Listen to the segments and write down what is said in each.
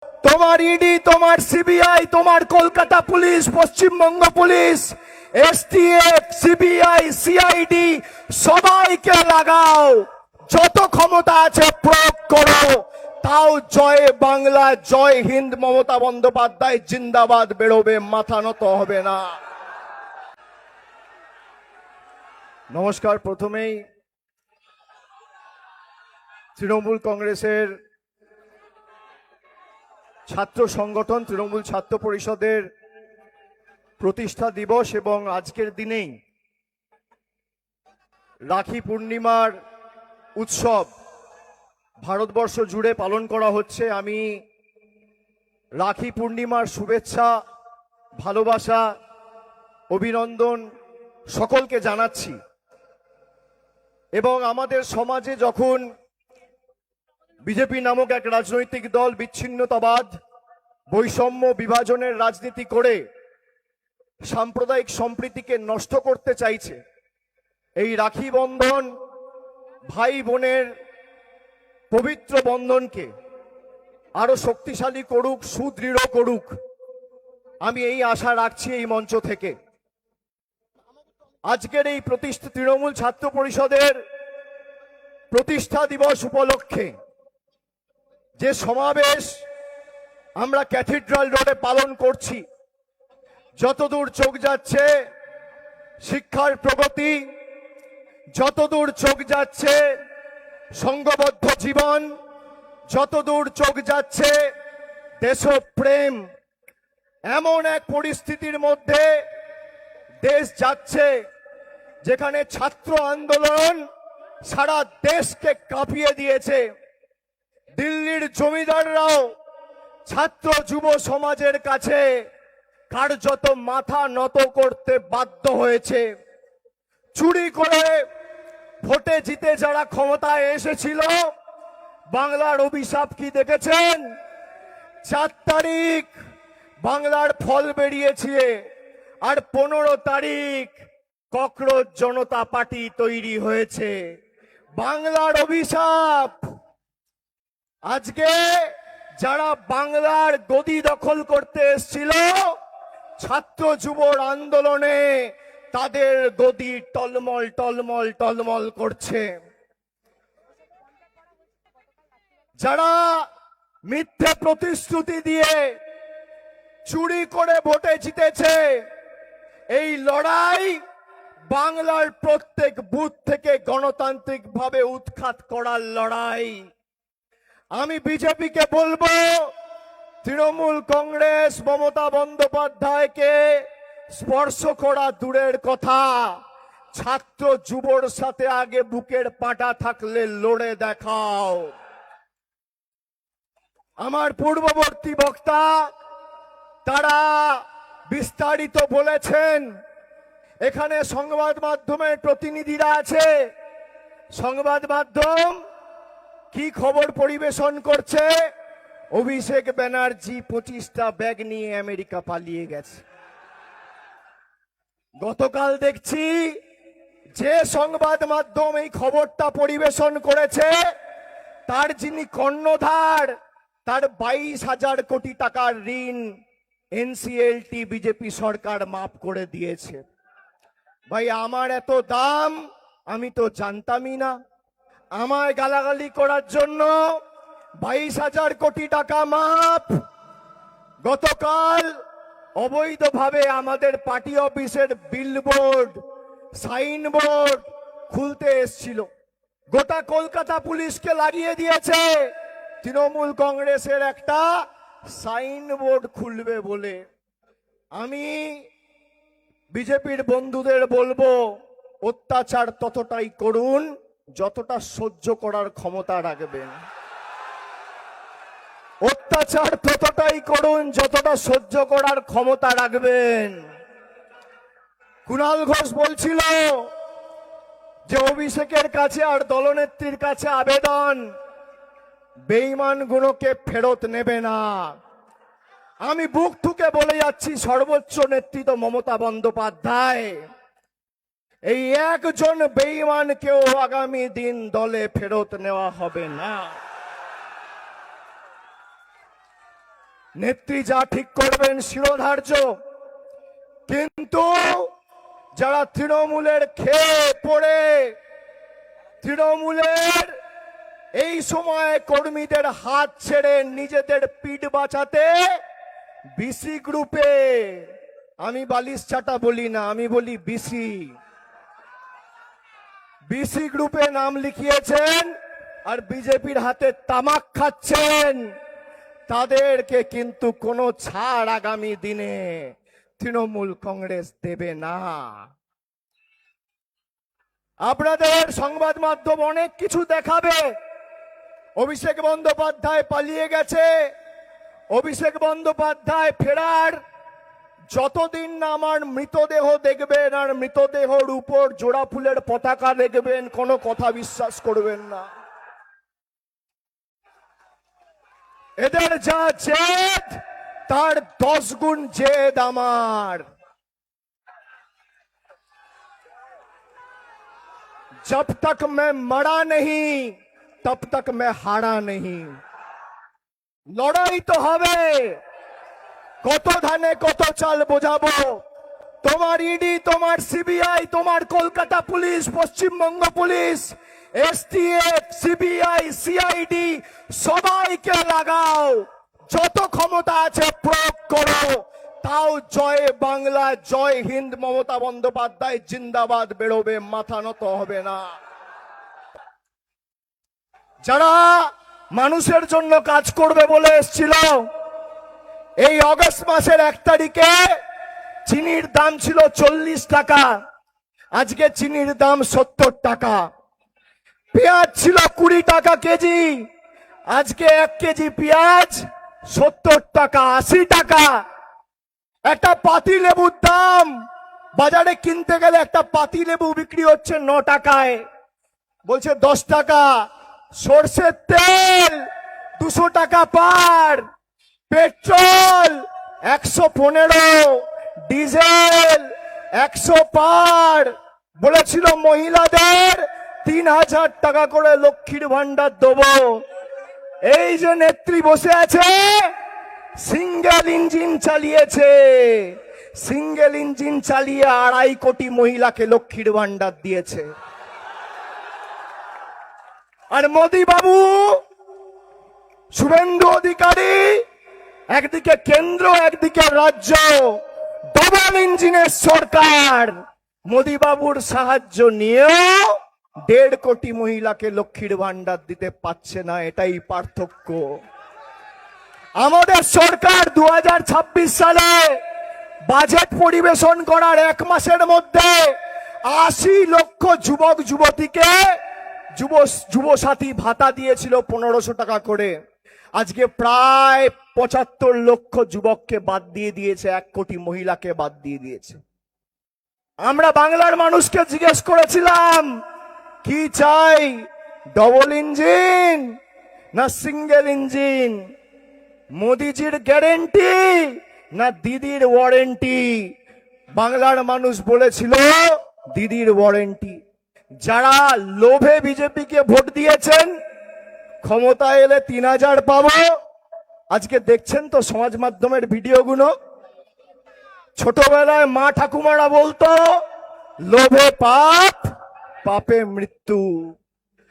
তোমার ইডি, তোমার সিবিআই, তোমার Kolkata police, Paschimbanga police, STF, CBI, CID সবাইকে লাগাও, যত ক্ষমতা আছে প্রয়োগ করো। তাও জয় বাংলা, জয় হিন্দ, মমতা বন্দ্যোপাধ্যায় জিন্দাবাদ বেরোবে, মাথা নত হবে না। নমস্কার। প্রথমেই তৃণমূল কংগ্রেসের ছাত্র সংগঠন তৃণমূল ছাত্র পরিষদের প্রতিষ্ঠা দিবস এবং আজকের দিনেই রাখি পূর্ণিমার উৎসব ভারতবর্ষ জুড়ে পালন করা হচ্ছে। আমি রাখি পূর্ণিমার শুভেচ্ছা, ভালোবাসা, অভিনন্দন সকলকে জানাচ্ছি। এবং আমাদের সমাজে যখন বিজেপি নামক এক রাজনৈতিক দল বিচ্ছিন্নতাবাদ, বৈষম্য, বিভাজনের রাজনীতি করে সাম্প্রদায়িক সম্প্রীতিকে নষ্ট করতে চাইছে, এই রাখি বন্ধন ভাই বোনের পবিত্র বন্ধনকে আরো শক্তিশালী করুক, সুদৃঢ় করুক, আমি এই আশা রাখছি এই মঞ্চ থেকে। আজকের এই তৃণমূল ছাত্র পরিষদের প্রতিষ্ঠা দিবস উপলক্ষে যে সমাবেশ আমরা ক্যাথিড্রাল রোডে পালন করছি, যতদূর চোখ যাচ্ছে শিক্ষার প্রগতি, যতদূর চোখ যাচ্ছে সংঘবদ্ধ জীবন, যতদূর চোখ যাচ্ছে দেশপ্রেম, এমন এক পরিস্থিতির মধ্যে দেশ যাচ্ছে যেখানে ছাত্র আন্দোলন সারা দেশকে কাঁপিয়ে দিয়েছে। দিল্লির জমিদাররাও ছাত্র যুব সমাজের কাছে কার্যত মাথা নত করতে বাধ্য হয়েছে। চুরি করে ভোটে জিতে যারা ক্ষমতায় এসেছিল, বাংলার অভিশাপ কি দেখেছেন? 4 তারিখ বাংলার ফল বেরিয়েছে, আর 15 তারিখ ককরোচ জনতা পার্টি তৈরি হয়েছে। বাংলার অভিশাপ। আজকে যারা বাংলার গদি দখল করতে এসেছিল ছাত্র যুবর আন্দোলনে, তাদের গদি টলমল টলমল টলমল করছে। যারা মিথ্যে প্রতিশ্রুতি দিয়ে চুরি করে ভোটে জিতেছে, এই লড়াই বাংলার প্রত্যেক বুথ থেকে গণতান্ত্রিকভাবে উৎখাত করার লড়াই। আমি বিজেপিকে বলবো, তৃণমূল কংগ্রেস মমতা বন্দ্যোপাধ্যায়কে স্পর্শ করা দূরের কথা, ছাত্র যুবর সাথে আগে বুকের পাটা থাকলে লড়ে দেখাও। আমার পূর্ববর্তী বক্তা তারা বিস্তারিত বলেছেন। এখানে সংবাদ মাধ্যমের প্রতিনিধিরা আছে। সংবাদ মাধ্যম কি খবর পরিবেশন করছে? অভিষেক ব্যানার্জি 25টা ব্যাগ নিয়ে আমেরিকা পালিয়ে গেছে। গতকাল দেখছি যে সংবাদ মাধ্যম এই খবরটা পরিবেশন করেছে, তার যিনি কর্ণধার, তার 22,000 কোটি টাকার ঋণ এনসিএলটি বিজেপি সরকার মাফ করে দিয়েছে। ভাই, আমার এত দাম আমি তো জানতামই না। আমায় গালাগালি করার জন্য 22,000 কোটি টাকা মাফ। গতকাল অবৈধভাবে আমাদের পার্টি অফিসের বিলবোর্ড, সাইনবোর্ড খুলতে এসেছিল, গোটা কলকাতা পুলিশকে লাগিয়ে দিয়েছে তৃণমূল কংগ্রেসের একটা সাইনবোর্ড খুলবে বলে। আমি বিজেপির বন্ধুদের বলবো, অত্যাচার ততটাই করুন যতটা সহ্য করার ক্ষমতা রাখবেন। অত্যাচার ততটাই করুন যতটা সহ্য করার ক্ষমতা রাখবেন। কুণাল ঘোষ বলছিল যে অভিষেকের কাছে আর দলনেত্রীর কাছে আবেদন, বেঈমানগুলোকে ফেরত নেবে না। আমি বুক ঠুকে বলে যাচ্ছি, সর্বোচ্চ নেতৃত্ব মমতা বন্দ্যোপাধ্যায়, এই একজন বেঈমানকেও আগামী দিন দলে ফেরত নেওয়া হবে না। নেত্রী যা ঠিক করবেন শিরোধার্য। কিন্তু যারা তৃণমূলের খেয়ে পড়ে তৃণমূলের এই সময় কর্মীদের হাত ছেড়ে নিজেদের পিঠ বাঁচাতে বিসি গ্রুপে, আমি বালিশ চাটা বলি না, আমি বলি বিসি গ্রুপে নাম লিখিয়েছেন আর বিজেপির হাতে তামাক খাচ্ছেন, তাদেরকে কিন্তু কোনো ছাড় আগামী দিনে তৃণমূল কংগ্রেস দেবে না। আপনাদের সংবাদ মাধ্যম অনেক কিছু দেখাবে। অভিষেক বন্দ্যোপাধ্যায় পালিয়ে গেছে, অভিষেক বন্দ্যোপাধ্যায় ফেরার যতদিন না আমার মৃতদেহ দেখবেন আর মৃতদেহর উপর জোড়া ফুলের পতাকা দেখবেন, কোনো কথা বিশ্বাস করবেন না। এদের যা জেদ তার 10 গুণ জেদ আমার। जब तक मैं मरा नहीं तब तक मैं हारा नहीं। লড়াই তো হবে, কত ধানে কত চাল বোঝাবো। তোমার ইডি, তোমার সিবিআই, তোমার Kolkata police, Paschimbanga police, STF, CBI, CID সবাইকে লাগাও, যত ক্ষমতা আছে প্রয়োগ করো। তাও জয় বাংলা, জয় হিন্দ, মমতা বন্দ্যোপাধ্যায় জিন্দাবাদ বেরোবে, মাথা নত হবে না। যারা মানুষের জন্য কাজ করবে বলে এসেছিল, এই অগস্ট মাসের 1 তারিখে চিনির দাম ছিল 40 টাকা, আজকে চিনির দাম 70 টাকা। পেঁয়াজ ছিল 20 টাকা কেজি, আজকে 1 কেজি পেঁয়াজ 70 টাকা, 80 টাকা। একটা পাতি লেবুর দাম বাজারে কিনতে গেলে একটা পাতি লেবু বিক্রি হচ্ছে 9 টাকায়, বলছে 10 টাকা। সরষের তেল 200 টাকা পার, পেট্রোল 115, ডিজেল 100 পার। বলেছিল মহিলাদের 3000 টাকা করে লক্ষ্মীর ভান্ডার দেবো। এই যে নেত্রী বসে আছে, সিঙ্গেল ইঞ্জিন চালিয়েছে, সিঙ্গেল ইঞ্জিন চালিয়ে 2.5 কোটি মহিলাকে লক্ষ্মীর ভান্ডার দিয়েছে। আর মোদি বাবু, শুভেন্দু অধিকারী, একদিকে কেন্দ্র একদিকে রাজ্য, ডবল ইঞ্জিনের সরকার। মোদি বাবুর সাহায্য নিয়েও 1.5 কোটি মহিলাকে লক্ষ্মীর ভান্ডার দিতে পারছে না, এটাই পার্থক্য। আমাদের সরকার 2026 সালে বাজেট পরিবেশন করার 1 মাসের মধ্যে 80 লক্ষ যুবক যুবতীকে যুবসাথী ভাতা দিয়েছিল 1500 টাকা করে। আজকে প্রায় 75 লক্ষ যুবককে বাদ দিয়ে দিয়েছে, 1 কোটি মহিলাকে বাদ দিয়ে দিয়েছে। আমরা বাংলার মানুষকে জিজ্ঞেস করেছিলাম কি চাই, ডবল ইঞ্জিন না সিঙ্গেল ইঞ্জিন, মোদিজির গ্যারেন্টি না দিদির ওয়ারেন্টি। বাংলার মানুষ বলেছিল দিদির ওয়ারেন্টি। যারা লোভে বিজেপিকে ভোট দিয়েছেন, ক্ষমতা এলে 3000 পাবো, আজকে দেখছেন তো সমাজ মাধ্যমের ভিডিওগুলো। ছোটবেলায় মা ঠাকুমারা বলতো লোভে পাপ, পাপে মৃত্যু।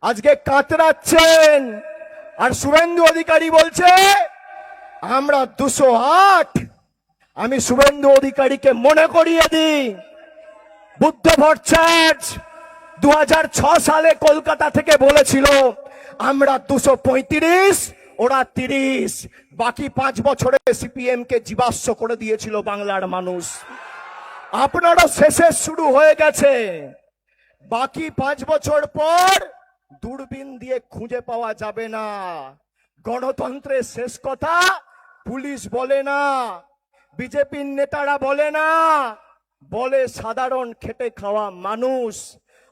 আজকে কাতরাচ্ছেন। আর শুভেন্দু অধিকারী বলছে আমরা 208। আমি শুভেন্দু অধিকারীকে মনে করিয়ে দিই, বুদ্ধ ভট্টাচার্য 2006 সালে কলকাতা থেকে বলেছিল আমরা 235, ওরা 30। বাকি 5 বছরে সিপিএম কে জীবাশ্ম করে দিয়েছিল বাংলার মানুষ। আপনারও শেষে শুরু হয়ে গেছে। বাকি 5 বছর পর দূরবীন দিয়ে খুঁজে পাওয়া যাবে না। গণতন্ত্রের শেষ কথা পুলিশ বলে না, বিজেপির নেতারা বলে না, বলে সাধারণ খেটে খাওয়া মানুষ।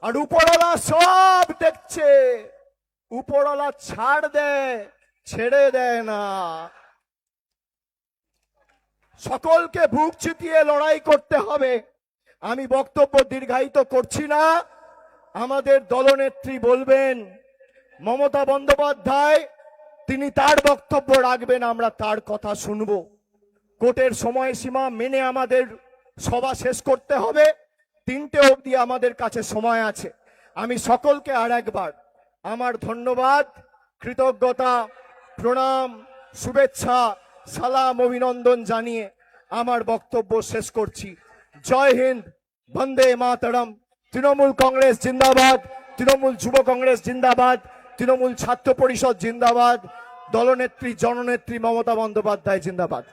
আর উপরওয়ালা সব দেখছে, উপরওয়ালা ছাড় দেয়, ছেড়ে দেয় না। সকলকে বুক চিতিয়ে লড়াই করতে হবে। আমি বক্তব্য দীর্ঘায়িত করছি না। আমাদের দলনেত্রী বলবেন, মমতা বন্দ্যোপাধ্যায় তিনি তার বক্তব্য রাখবেন, আমরা তার কথা শুনবো। কোর্টের সময়সীমা মেনে আমাদের সভা শেষ করতে হবে। 3টে অবধি আমাদের কাছে সময় আছে। আমি সকলকে আর একবার আমার ধন্যবাদ, কৃতজ্ঞতা, প্রণাম, শুভেচ্ছা, সালাম, অভিনন্দন জানিয়ে আমার বক্তব্য শেষ করছি। জয় হিন্দ, বন্দে মাতরম। তৃণমূল কংগ্রেস জিন্দাবাদ, তৃণমূল যুব কংগ্রেস জিন্দাবাদ, তৃণমূল ছাত্র পরিষদ জিন্দাবাদ, দলনেত্রী জননেত্রী মমতা বন্দ্যোপাধ্যায় জিন্দাবাদ।